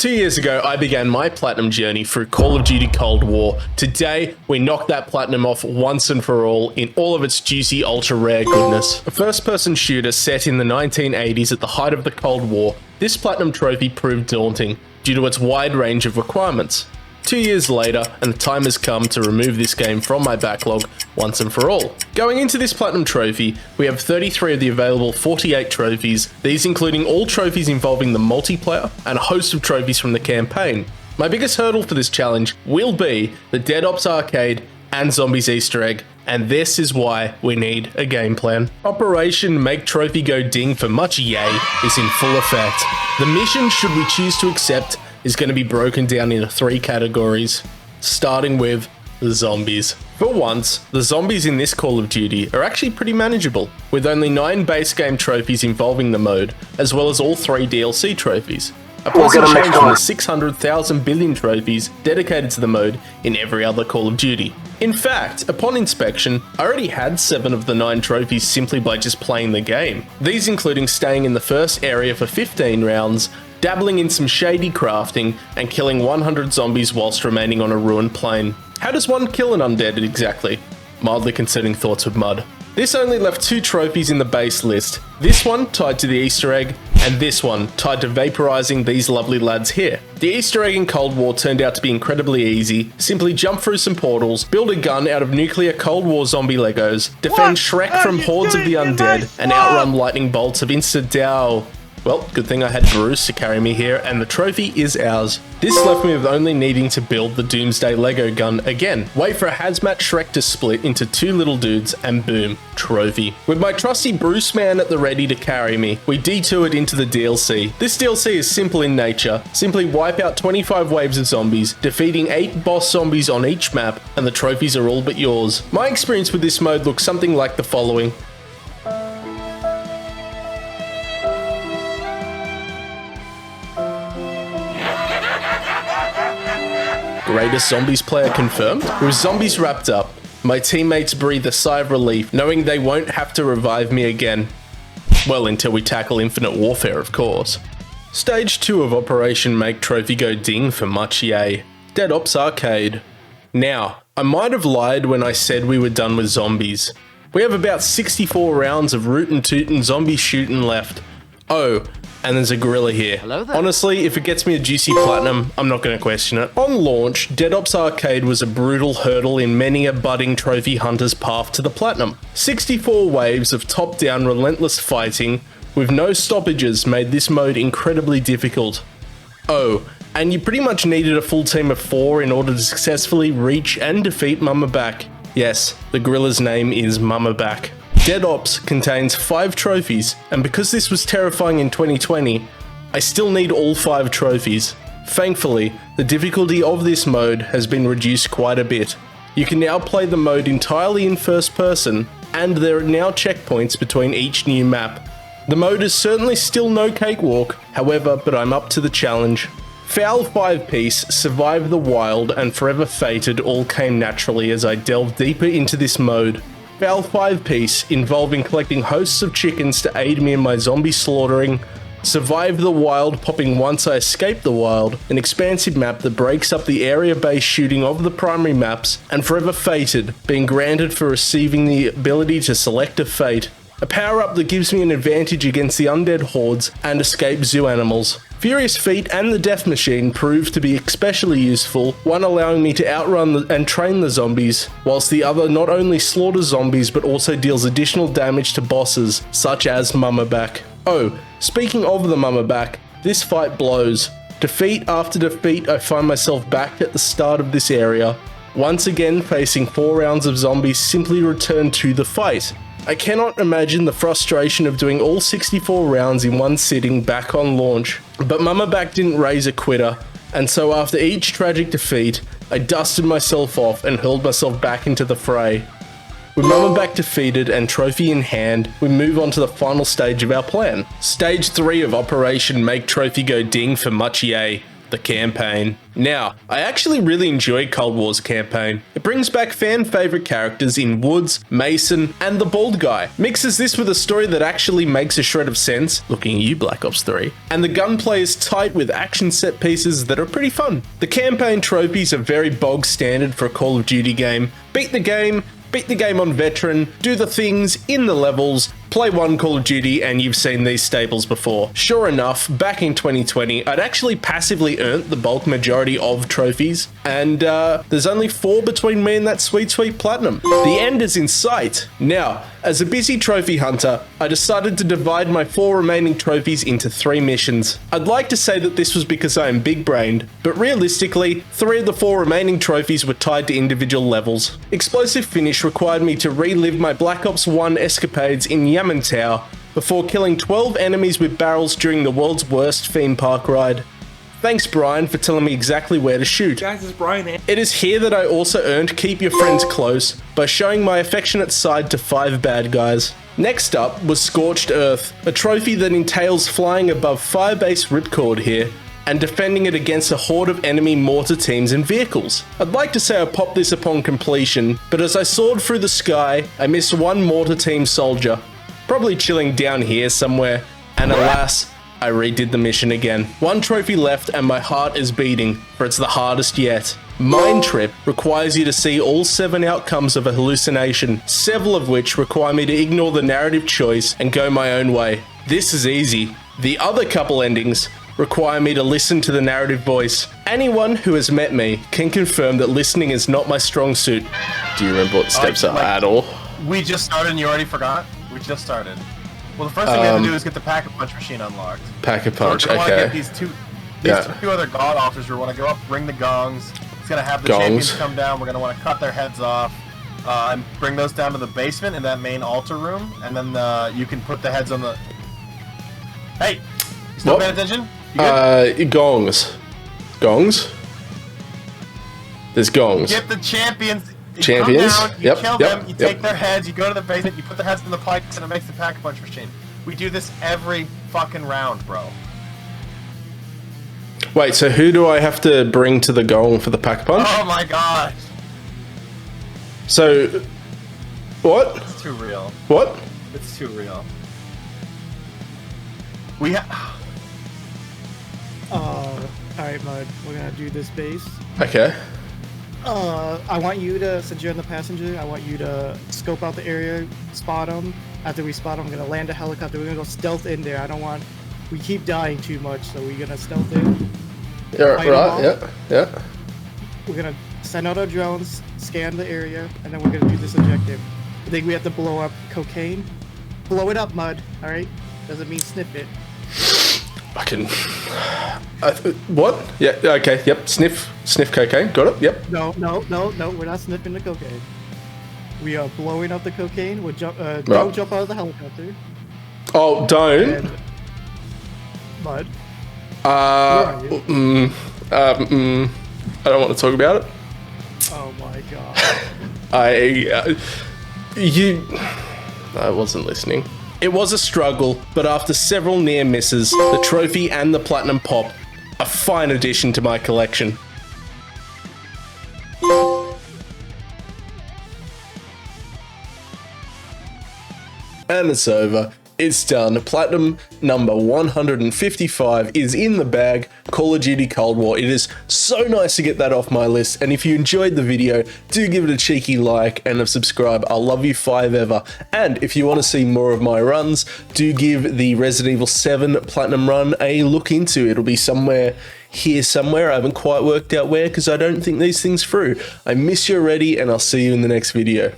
2 years ago, I began my platinum journey through Call of Duty Cold War. Today, we knocked that platinum off once and for all in all of its juicy, ultra-rare goodness. A first-person shooter set in the 1980s at the height of the Cold War, this platinum trophy proved daunting due to its wide range of requirements. 2 years later, and the time has come to remove this game from my backlog once and for all. Going into this platinum trophy, we have 33 of the available 48 trophies, these including all trophies involving the multiplayer and a host of trophies from the campaign. My biggest hurdle for this challenge will be the Dead Ops arcade and Zombies Easter egg, and this is why we need a game plan. Operation Make Trophy Go Ding for much yay is in full effect. The mission, should we choose to accept, is going to be broken down into 3 categories, starting with the zombies. For once, the zombies in this Call of Duty are actually pretty manageable, with only 9 base game trophies involving the mode, as well as all 3 DLC trophies. A pleasant change from the 600,000 billion trophies dedicated to the mode in every other Call of Duty. In fact, upon inspection, I already had 7 of the 9 trophies simply by just playing the game. These including staying in the first area for 15 rounds, dabbling in some shady crafting, and killing 100 zombies whilst remaining on a ruined plane. How does one kill an undead exactly? Mildly concerning thoughts with mud. This only left 2 trophies in the base list, this one tied to the Easter egg, and this one tied to vaporizing these lovely lads here. The Easter egg in Cold War turned out to be incredibly easy. Simply jump through some portals, build a gun out of nuclear Cold War zombie Legos, defend Shrek from hordes of the undead, and outrun lightning bolts of insta-dow. Well, good thing I had Bruce to carry me here, and the trophy is ours. This left me with only needing to build the Doomsday Lego gun again, wait for a hazmat Shrek to split into 2 little dudes, and boom, trophy. With my trusty Bruce man at the ready to carry me, we detoured into the DLC. This DLC is simple in nature. Simply wipe out 25 waves of zombies, defeating 8 boss zombies on each map, and the trophies are all but yours. My experience with this mode looks something like the following. Greatest Zombies player confirmed? With zombies wrapped up, my teammates breathe a sigh of relief, knowing they won't have to revive me again. Well, until we tackle Infinite Warfare, of course. Stage 2 of Operation Make Trophy Go Ding for much yay. Dead Ops Arcade. Now, I might have lied when I said we were done with zombies. We have about 64 rounds of rootin' tootin' zombie shootin' left. Oh, and there's a gorilla here. Hello there. Honestly, if it gets me a juicy platinum, I'm not going to question it. On launch, Dead Ops Arcade was a brutal hurdle in many a budding trophy hunter's path to the platinum. 64 waves of top-down relentless fighting with no stoppages made this mode incredibly difficult. Oh, and you pretty much needed a full team of 4 in order to successfully reach and defeat Mama Back. Yes, the gorilla's name is Mama Back. Dead Ops contains 5 trophies, and because this was terrifying in 2020, I still need all 5 trophies. Thankfully, the difficulty of this mode has been reduced quite a bit. You can now play the mode entirely in first person, and there are now checkpoints between each new map. The mode is certainly still no cakewalk, however, but I'm up to the challenge. Foul 5-piece, Survive the Wild, and Forever Fated all came naturally as I delved deeper into this mode. Foul 5-piece, involving collecting hosts of chickens to aid me in my zombie slaughtering. Survive the Wild, popping once I escape the wild, an expansive map that breaks up the area-based shooting of the primary maps, and Forever Fated, being granted for receiving the ability to select a fate. A power-up that gives me an advantage against the undead hordes and escaped zoo animals. Furious Feet and the Death Machine proved to be especially useful, one allowing me to outrun and train the zombies, whilst the other not only slaughters zombies but also deals additional damage to bosses, such as Mama Back. Oh, speaking of the Mama Back, this fight blows. Defeat after defeat, I find myself back at the start of this area. Once again facing 4 rounds of zombies, simply return to the fight. I cannot imagine the frustration of doing all 64 rounds in one sitting back on launch, but Mama Back didn't raise a quitter, and so after each tragic defeat, I dusted myself off and hurled myself back into the fray. With Mama Back defeated and trophy in hand, we move on to the final stage of our plan. Stage 3 of Operation Make Trophy Go Ding for much yay, the campaign. Now, I actually really enjoyed Cold War's campaign. It brings back fan favorite characters in Woods, Mason, and the bald guy. Mixes this with a story that actually makes a shred of sense, looking at you Black Ops 3, and the gunplay is tight with action set pieces that are pretty fun. The campaign trophies are very bog standard for a Call of Duty game. Beat the game on veteran, do the things in the levels, play one Call of Duty, and you've seen these staples before. Sure enough, back in 2020, I'd actually passively earned the bulk majority of trophies, and there's only 4 between me and that sweet platinum. The end is in sight. Now, as a busy trophy hunter, I decided to divide my 4 remaining trophies into 3 missions. I'd like to say that this was because I am big-brained, but realistically, 3 of the 4 remaining trophies were tied to individual levels. Explosive Finish required me to relive my Black Ops 1 escapades in Yamantau before killing 12 enemies with barrels during the world's worst theme park ride. Thanks Brian for telling me exactly where to shoot. Guys, it's Brian. It is here that I also earned Keep Your Friends Close by showing my affectionate side to 5 bad guys. Next up was Scorched Earth, a trophy that entails flying above Firebase Ripcord here and defending it against a horde of enemy mortar teams and vehicles. I'd like to say I popped this upon completion, but as I soared through the sky, I missed one mortar team soldier, probably chilling down here somewhere, and alas, I redid the mission again. 1 trophy left and my heart is beating, for it's the hardest yet. Mind Trip requires you to see all 7 outcomes of a hallucination, several of which require me to ignore the narrative choice and go my own way. This is easy. The other couple endings require me to listen to the narrative voice. Anyone who has met me can confirm that listening is not my strong suit. Do you remember what the steps are at all? We just started and you already forgot? We just started. Well, the first thing we have to do is get the Pack-a-Punch machine unlocked. Pack-a-Punch, so we're gonna okay. Get these two other god officers. We want to go up, ring the gongs. It's gonna have the champions come down. We're gonna want to cut their heads off and bring those down to the basement in that main altar room, and then you can put the heads on the. Hey, you still paying attention? You good? Gongs. Gongs? There's gongs. Get the champions. Champions? You come down, you kill them, you take their heads, you go to the basement, you put their heads in the pipes, and it makes the Pack-a-Punch machine. We do this every fucking round, bro. Wait, so who do I have to bring to the gong for the Pack-a-Punch? Oh my god. So, what? It's too real. What? It's too real. We have... Alright, Mud. We're gonna do this base. Okay. I want you to, since you're in the passenger, I want you to scope out the area, spot them. After we spot them, I'm gonna land a helicopter. We're gonna go stealth in there. We keep dying too much, so we're gonna stealth in. Yeah, right, yeah. We're gonna send out our drones, scan the area, and then we're gonna do this objective. I think we have to blow up cocaine. Blow it up, Mud, alright? Doesn't mean sniff it. I can... what? Yeah, okay, yep, sniff cocaine, got it, yep. No, we're not sniffing the cocaine. We are blowing up the cocaine. We'll jump, don't jump out of the helicopter. Oh, don't? And Mud. I don't want to talk about it. Oh my god. I wasn't listening. It was a struggle, but after several near misses, the trophy and the platinum pop, a fine addition to my collection. And it's over. It's done. Platinum number 155 is in the bag. Call of Duty Cold War. It is so nice to get that off my list. And if you enjoyed the video, do give it a cheeky like and a subscribe. I'll love you 5 ever. And if you want to see more of my runs, do give the Resident Evil 7 Platinum run a look into. It'll be somewhere here somewhere. I haven't quite worked out where because I don't think these things through. I miss you already and I'll see you in the next video.